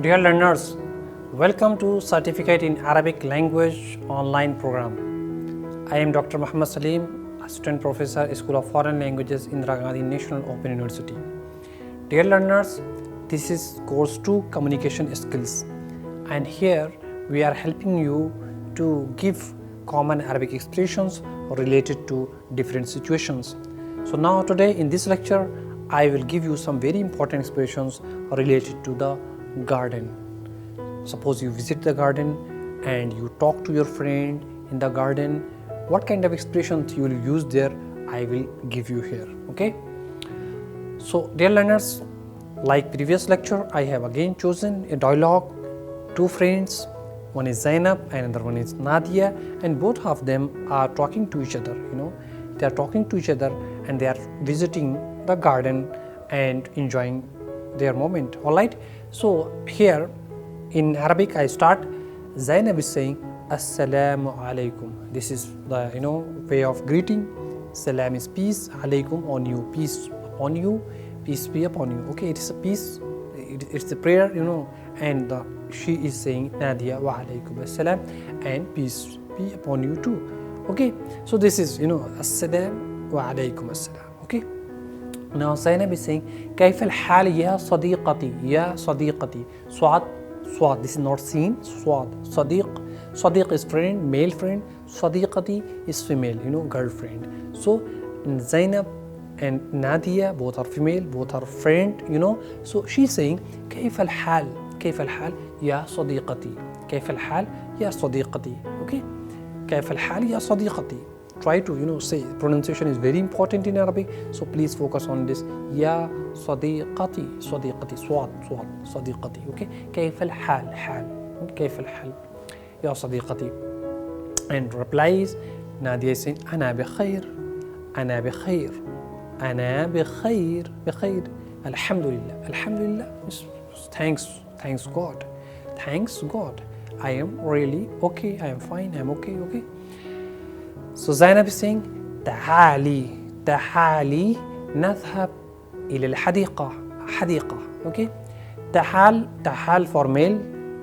Dear learners, welcome to Certificate in Arabic Language online program. I am Dr. Muhammad Salim, Assistant Professor, School of Foreign Languages, Indira Gandhi National Open University. Dear learners, this is course 2 Communication Skills, and here we are helping you to give common Arabic expressions related to different situations. So now today in this lecture, I will give you some very important expressions related to the garden. Suppose you visit the garden and you talk to your friend in the garden. What kind of expressions you will use there, I will give you here. Okay. So dear learners, like previous lecture, I have again chosen a dialogue. Two friends, one is Zainab and another one is Nadia, and both of them are talking to each other. They are talking to each other and they are visiting the garden and enjoying their moment. All right. So here in Arabic, I start. Zainab is saying Assalamu alaikum. This is the way of greeting. Salam is peace. Alaikum, on you. Peace upon you. Peace be upon you. Okay, it is a peace. It's a prayer. And she is saying Nadia wa alaikum assalam, and peace be upon you too. Okay, so this is assalam wa alaikum assalam. Okay. Now Zainab is saying كيف الحال يا صديقتي يا صديقتي. Swad, this is not seen. Swad, Sadiq is friend, male friend. Sadiqati is female, girlfriend. So Zainab and Nadia both are female, both are friend, So she's saying كيف الحال يا صديقتي. كيف الحال يا صديقتي. Okay, كيف الحال يا صديقتي. Try to say, pronunciation is very important in Arabic, so please focus on this. Ya صديقتي swad صديقتي. Okay, كيف الحال حال. كيف الحال يا صديقتي. And replies, Nadia is saying أنا بخير بخير الحمد لله thanks God. I am really okay, I am fine, I am okay. So Zainab is saying تعالي نذهب إلى الحديقة. Okay, تعال for male,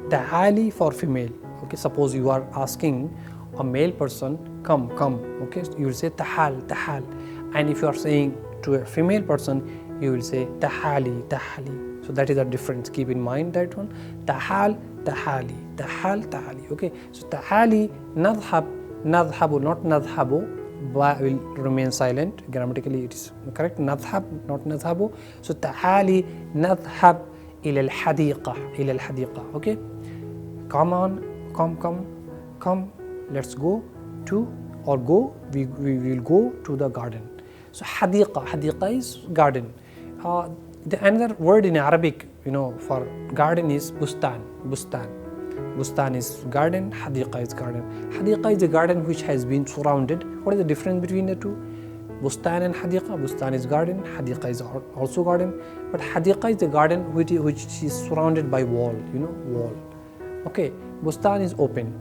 تعالي for female. Okay, suppose you are asking a male person come. Okay, you will say تعال, and if you are saying to a female person, you will say تعالي. So that is a difference. Keep in mind that one. تعالي. Okay, so تعالي نذهب, not nadhabu, will remain silent. Grammatically it is correct. Nadhab, not nadhabu. So تعالي نذهب إلى الحديقة. Okay, come on, come. Let's go to, or go. We will go to the garden. So حديقة is garden. The another word in Arabic, for garden is bustan. Bustan is garden, Hadiqa is garden. Hadiqa is a garden which has been surrounded. What is the difference between the two? Bustan and Hadiqa. Bustan is garden, Hadiqa is also garden. But Hadiqa is a garden which is surrounded by wall, wall. Okay, Bustan is open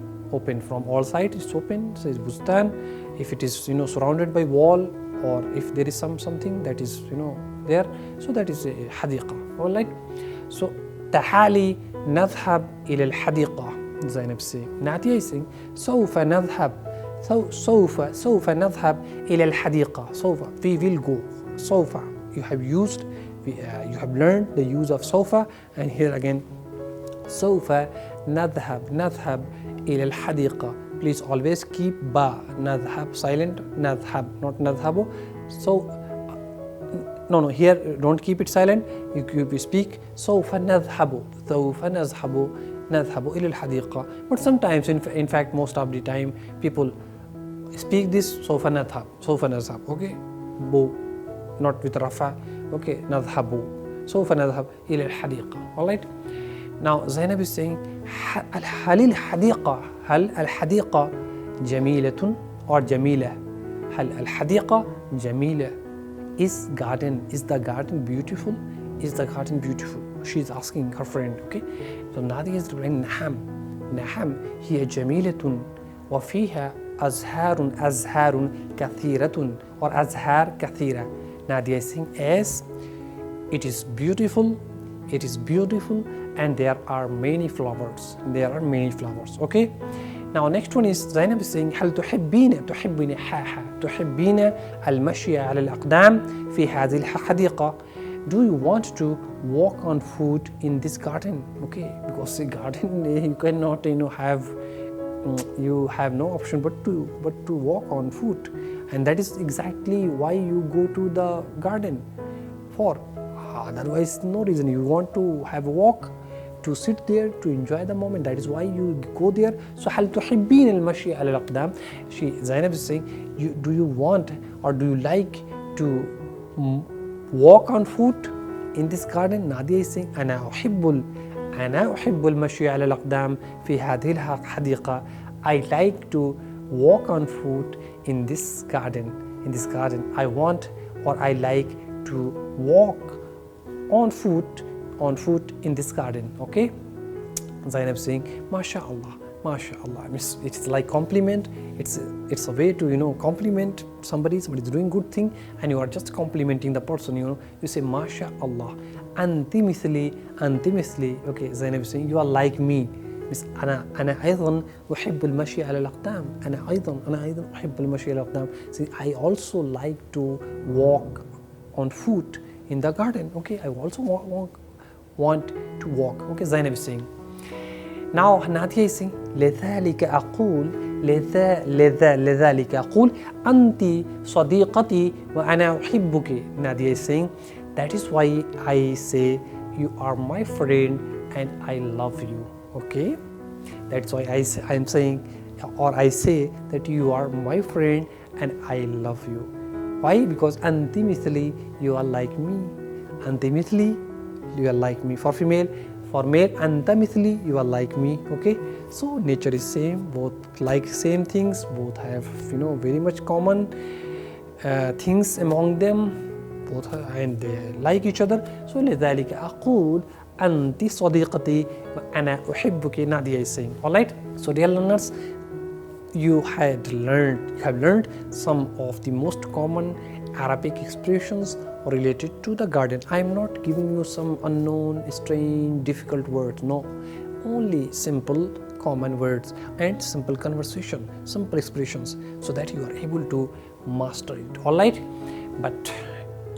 from all sides. It's open, so it's Bustan. If it is surrounded by wall, or if there is something that is there, so that is a Hadiqa. All right. So تعالي نذهب إلى الحديقة. Zainab saying. Nadia is saying سوف نذهب إلى الحديقة. سوف, we will go. سوف, you have learned the use of سوف, and here again سوف نذهب إلى الحديقة. Please always keep ba, نذهب silent, نذهب, not نذهب. So no, here don't keep it silent. You speak سوف نذهب إلى الحديقة. But sometimes, in fact, most of the time, people speak this سوف نذهب. Okay, bo, not with rafa. Okay, نذهب, سوف نذهب إلى الحديقة. All right. Now Zainab is saying هل الحديقة جميلة or جميلة. هل الحديقة جميلة. Is the garden beautiful? Is the garden beautiful? She is asking her friend. Okay, so Nadia is replying نعم هي جميلة وفيها أزهار كثيرة, or أزهار كثيرة. Nadia is saying yes, it is beautiful it is beautiful and there are many flowers. Okay. Now next one is Zainab is saying هل تحبين تحبين المشي على الأقدام في هذه الحديقة. Do you want to walk on foot in this garden? Okay, because the garden you cannot have you have no option but to walk on foot, and that is exactly why you go to the garden for. Otherwise no reason. You want to have a walk, to sit there, to enjoy the moment. That is why you go there. So هل تحبين المشي على الأقدام. Zainab is saying, do you want or do you like to walk on foot in this garden. Nadia is saying أنا أحب المشي على الأقدام في هذه الحديقة. I like to walk on foot in this garden. I want or I like to walk on foot in this garden. Okay. Zainab saying MashaAllah. It's like compliment. It's a way to compliment somebody's doing good thing, and you are just complimenting the person. You say MashaAllah. Anti mithli. Okay, Zainab is saying you are like me. أنا أيضا أحب المشي على الأقدام. أنا أيضا أحب المشي على الأقدام. See, I also like to walk on foot in the garden. Okay, I also want to walk. Okay, Zainab is saying. Now Nadia is saying لذلك أقول أنت صديقتي وأنا أحبك. Nadia is saying that is why I say you are my friend and I love you. Okay, that's why I say that you are my friend and I love you. Why? Because أنت مثلي, you are like me. أنت مثلي, you are like me. For female, أنت مثلي, you are like me. Okay, so nature is same, both like same things, both have very much common things among them, both and they like each other. So لذلك أقول أنت صديقتي وأنا أحبك. Nadia is saying. Alright, so dear learners, you have learned some of the most common Arabic expressions related to the garden. I am not giving you some unknown, strange, difficult words. No, only simple common words and simple conversation, simple expressions, so that you are able to master it. Alright, but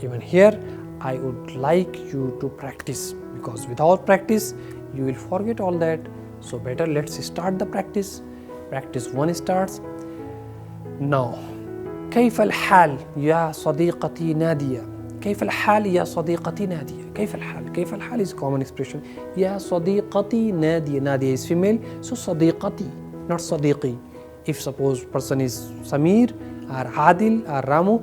even here I would like you to practice, because without practice you will forget all that. So better let's start the practice. Practice 1 starts now. كيف الحال يا صديقتي نادية. كيف الحال يا صديقتي نادية. كيف الحال is common expression. يا صديقتي نادية. Nadia is female, so صديقتي, not صديقي. If suppose person is Samir or Adil or Ramu,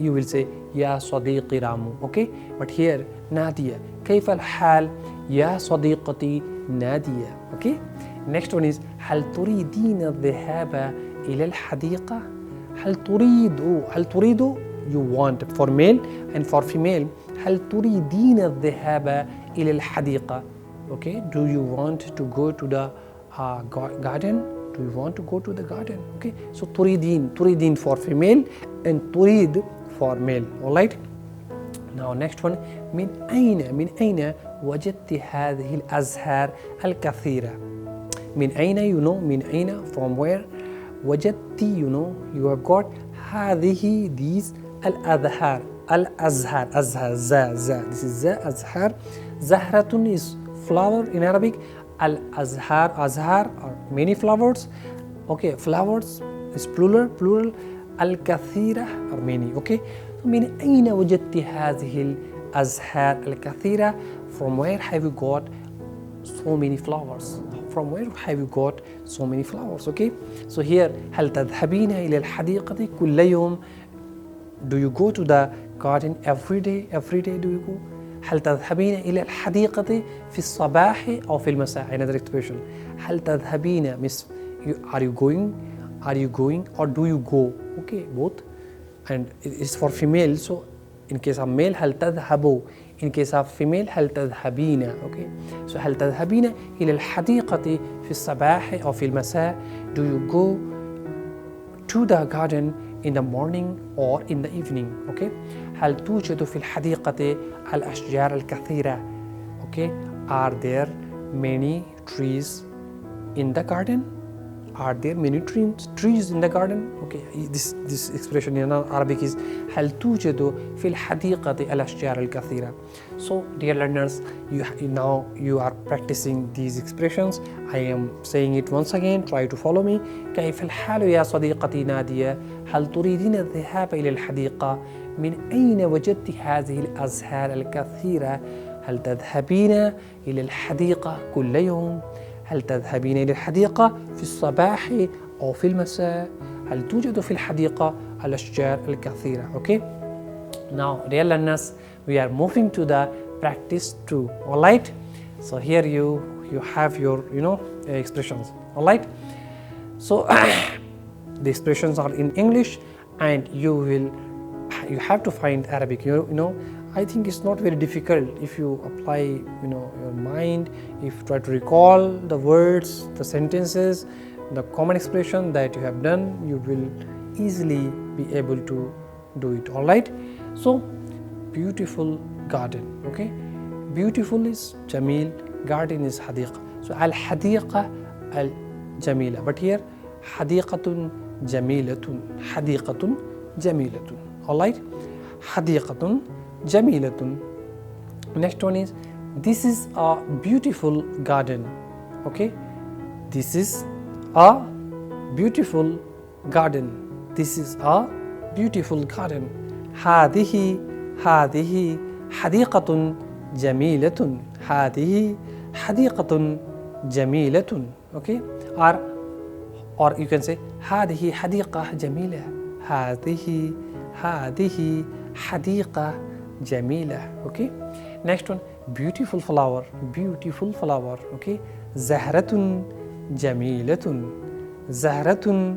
you will say يا صديقي رامو. Okay, but here نادية. كيف الحال يا صديقتي نادية. Okay, next one is هل تريدين الذهاب إلى الحديقة. هل تريد you want for male, and for female هل تريدين الذهاب إلى الحديقة. Okay, do you want to go to the garden. Do you want to go to the garden. Okay, so تريدين for female and تريد for male. Alright, now next one. من أين وجدت هذه الأزهار الكثيرة. من أين, من أين, from where. وجدت, you have got هذه, these, الأزهار, this is the أزهار. زهرة is flower in Arabic. الأزهار, azhar are many flowers. Okay, flowers is plural. الكثيرة are many. Okay, so من أين وجدت هذه الأزهار الكثيرة. From where have you got so many flowers. Okay, so here هل تذهبين إلى الحديقة كل يوم. Do you go to the garden every day do you go. هل تذهبين إلى الحديقة في الصباح أو في المساء. Another expression. هل تذهبين means are you going or do you go. Okay, both, and it is for female. So in case of male هل تذهبوا, in case of female هل تذهبين. Okay, so هل تذهبين إلى الحديقة في الصباح أو في المساء. Do you go to the garden in the morning or in the evening. Okay, هل توجد في الحديقة الأشجار الكثيرة. Okay, are there many trees in the garden? Are there many trees in the garden? Okay, this expression in Arabic is هل توجد في الحديقة الأشجار الكثيرة. So dear learners, now you are practicing these expressions. I am saying it once again. Try to follow me. كيف الحال يا صديقتي نادية؟ هل تريدين الذهاب إلى الحديقة؟ من أين وجدت هذه الأزهار الكثيرة؟ هل تذهبين إلى الحديقة كل يوم؟ هل تذهبين إلى الحديقة في الصباح أو في المساء؟ هل توجد في الحديقة الأشجار الكثيرة؟ Okay. Now, dear learners, we are moving to the practice 2. All right. So here you have your expressions. All right. So the expressions are in English, and you have to find Arabic. I think it's not very difficult if you apply your mind, if you try to recall the words, the sentences, the common expression that you have done, you will easily be able to do it. All right. So beautiful garden. Okay, beautiful is jameel, garden is hadiqa. So al hadiqa al jamila, but here hadiqatun jamilatun, hadiqatun jamilatun. All right, hadiqatun jamilatun. Next one is, this is a beautiful garden. Okay, this is a beautiful garden. This is a beautiful garden. هذه حديقة جميلة. هذه حديقة جميلة. Okay, or you can say هذه حديقة جميلة. هذه حديقة جميلة. Okay. Next one, beautiful flower. Beautiful flower. Okay. زهرة جميلة. زهرة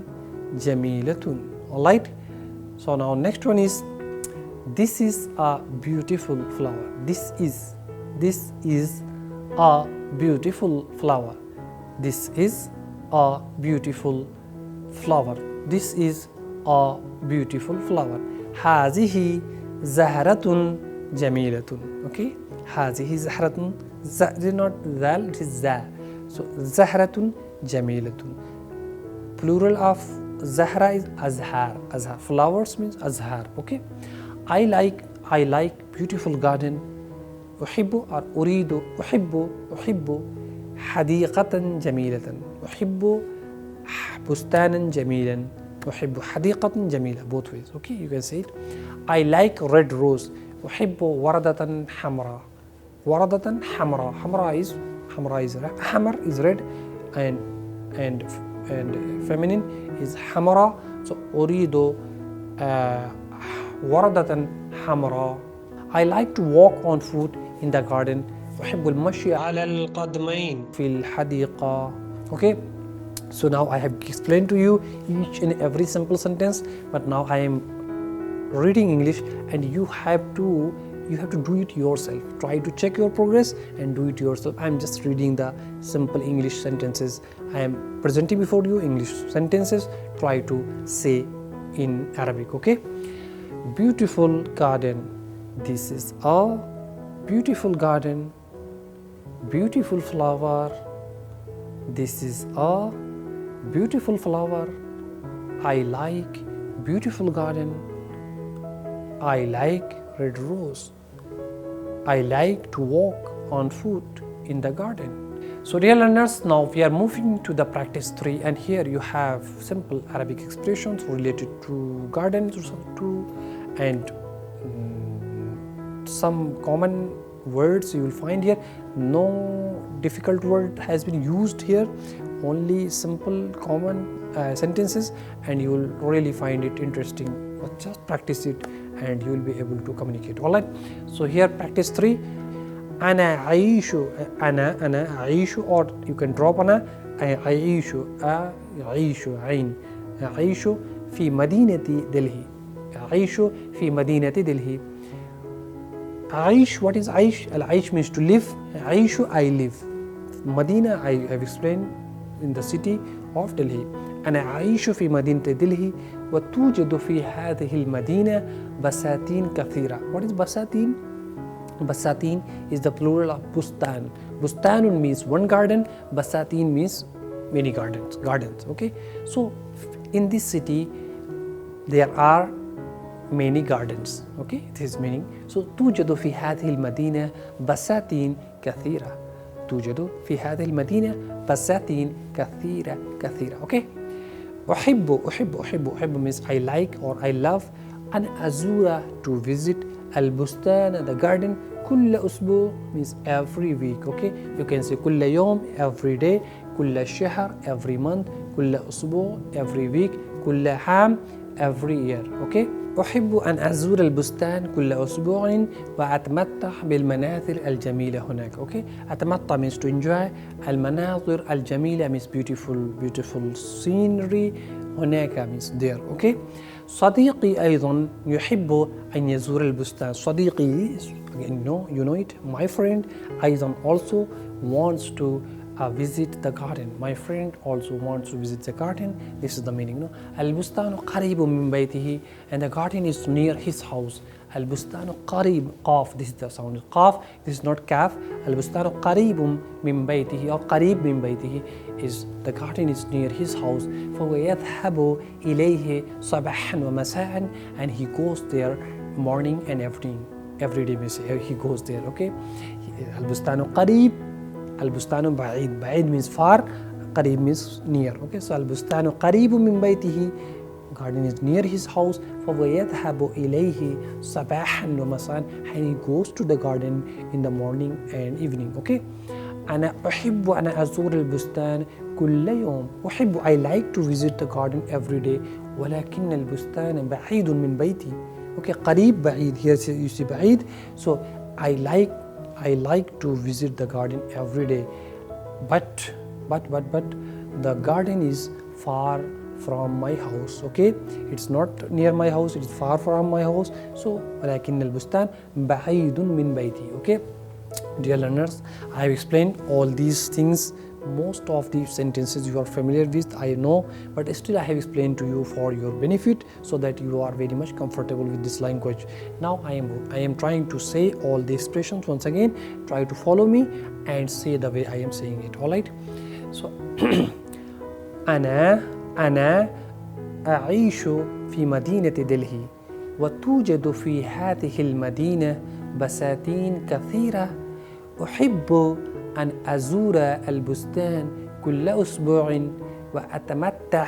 جميلة. All right. So now next one is, this is a beautiful flower. This is a beautiful flower. This is a beautiful flower. This is a beautiful flower. هذه زهرة جميلة. Okay. هذه زهرة. It is not zal, it is za. So زهرة جميلة. Plural of Zahra is azhar. Azhar. Flowers means azhar. Okay. I like beautiful garden. أحب or أريد أحب حديقة جميلة. أحب بستانا جميلا. أحب حديقة جميلة. Both ways. Okay, you can say it. I like red rose. أحب وردة حمراء. وردة حمراء. حمراء is red. حمر is red, and feminine is حمراء. So أريد وردة حمراء. I like to walk on foot in the garden. أحب المشي على القدمين في الحديقة. Okay. So now I have explained to you each and every simple sentence, but now I am reading English, and you have to do it yourself. Try to check your progress and do it yourself. I am just reading the simple English sentences. I am presenting before you English sentences. Try to say in Arabic. Okay. Beautiful garden. This is a beautiful garden. Beautiful flower. This is a beautiful flower. I like beautiful garden. I like red rose. I like to walk on foot in the garden. So dear learners, now we are moving to the practice 3, and here you have simple Arabic expressions related to gardens and some common words you will find here. No difficult word has been used here, only simple common sentences, and you will really find it interesting. But just practice it and you will be able to communicate. All right. So here practice 3. أنا أعيش, or you can drop أنا. أعيش عين. أعيش في مدينة دلهي. أعيش في مدينة دلهي. عيش, what is عيش? العيش means to live. عيش, I live. Medina, I have explained, in the city of Delhi. أنا أعيش في مدينة دلهي وتوجد في هذه المدينة بساتين كثيرة. What is بساتين? Basatin is the plural of bustan. Bustanun means one garden, basatin means many gardens. Okay, so in this city there are many gardens. Okay, this is meaning. So توجد في هذه المدينة بساتين كثيرة. توجد في هذه المدينة بساتين كثيرة. Okay. أحب means I like or I love أن أزور to visit البستان the garden كل أسبوع means every week. Okay, you can say كل يوم every day, كل شهر every month, كل أسبوع every week, كل عام every year. Okay. أحب أن أزور البستان كل أسبوع وأتمتع بالمناظر الجميلة هناك. Okay. أتمتع means to enjoy. المناظر الجميلة means beautiful scenery. هناك means there. Okay. صديقي أيضا يحب أن يزور البستان. صديقي, you know it, my friend أيضا also wants to visit the garden. My friend also wants to visit the garden. This is the meaning. No? البستان قريب من بيته, and the garden is near his house. البستان قريب, قاف, this is the sound, قاف, this is not kaf. البستان قريب من بيته or قريب من بيته is the garden is near his house. فهو يذهب إليه صباحا ومساء, and he goes there morning and evening. Every day he goes there. Okay. البستان قريب, البستان بعيد. بعيد means far, قريب means near. Okay, so البستان قريب من بيته, garden is near his house. فهو يذهب إليه صباحا ومساء, and he goes to the garden in the morning and evening. Okay. أنا أحب أن أزور البستان كل يوم. أحب I like to visit the garden every day, ولكن البستان بعيد من بيتي. Okay, قريب بعيد, here you see بعيد. So I like to visit the garden every day, but the garden is far from my house. Okay, it's not near my house, it's far from my house. So ولكن البستان بعيد من بيتي. Okay, dear learners, I have explained all these things. Most of these sentences you are familiar with, I know, but still I have explained to you for your benefit so that you are very much comfortable with this language. Now I am trying to say all the expressions once again. Try to follow me and say the way I am saying it. All right. So أنا أعيش في مدينة دلهي وتوجد في هذه المدينة بساتين كثيرة. أحب أن أزور البستان كل أسبوع وأتمتع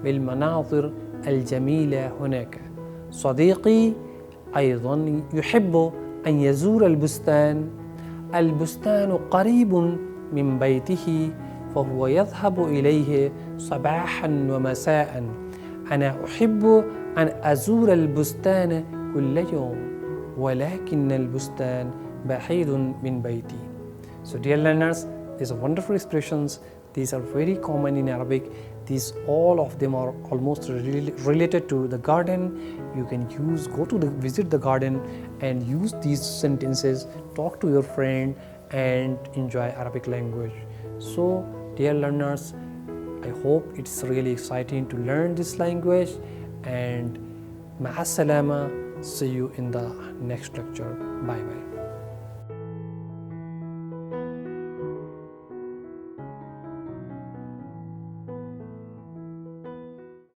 بالمناظر الجميلة هناك. صديقي أيضا يحب أن يزور البستان. البستان قريب من بيته, فهو يذهب إليه صباحا ومساء. أنا أحب أن أزور البستان كل يوم, ولكن البستان بعيد من بيتي. So dear learners, these are wonderful expressions. These are very common in Arabic. These all of them are almost related to the garden. You can visit the garden and use these sentences, talk to your friend and enjoy Arabic language. So dear learners, I hope it's really exciting to learn this language, and ma'as salama. See you in the next lecture. Bye bye.